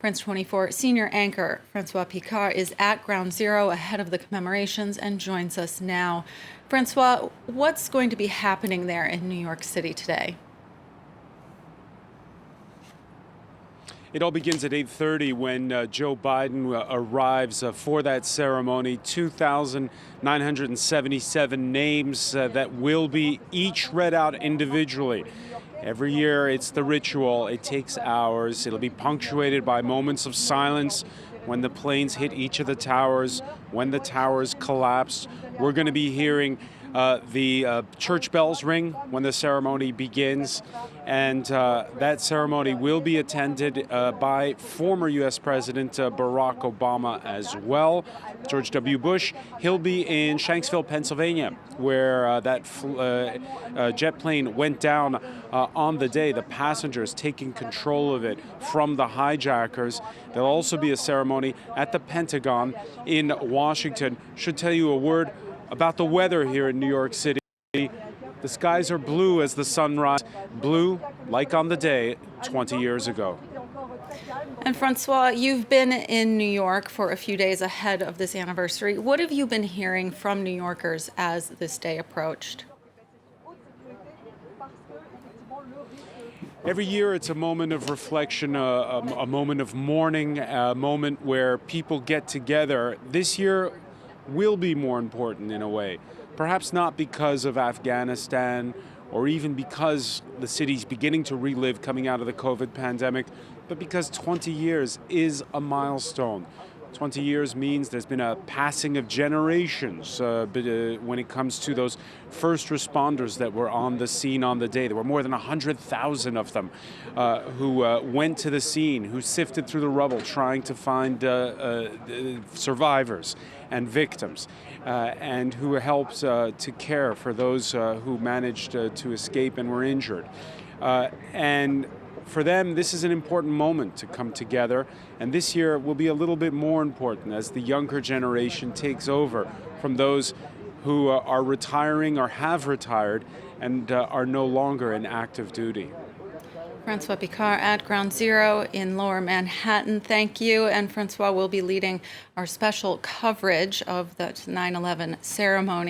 France 24 senior anchor François Picard is at Ground Zero ahead of the commemorations and joins us now. François, what's going to be happening there in New York City today? It all begins at 8:30 when Joe Biden arrives for that ceremony. 2,977 names that will be each read out individually. Every year it's the ritual. It takes hours. It'll be punctuated by moments of silence when the planes hit each of the towers, when the towers collapse. We're going to be hearing the church bells ring when the ceremony begins, and that ceremony will be attended by former U.S. President Barack Obama as well. George W. Bush, he'll be in Shanksville, Pennsylvania, where that jet plane went down on the day, the passengers taking control of it from the hijackers. There'll also be a ceremony at the Pentagon in Washington. Should tell you a word about the weather here in New York City. The skies are blue as the sun rises, blue like on the day 20 years ago. And Francois, you've been in New York for a few days ahead of this anniversary. What have you been hearing from New Yorkers as this day approached? Every year it's a moment of reflection, a moment of mourning, a moment where people get together. This year will be more important in a way. Perhaps not because of Afghanistan or even because the city's beginning to relive coming out of the COVID pandemic, but because 20 years is a milestone. 20 years means there's been a passing of generations when it comes to those first responders that were on the scene on the day. There were more than 100,000 of them who went to the scene, who sifted through the rubble trying to find survivors and victims, and who helped to care for those who managed to escape and were injured. And for them, this is an important moment to come together, and this year will be a little bit more important as the younger generation takes over from those who are retiring or have retired and are no longer in active duty. François Picard at Ground Zero in Lower Manhattan. Thank you. And François will be leading our special coverage of the 9/11 ceremony.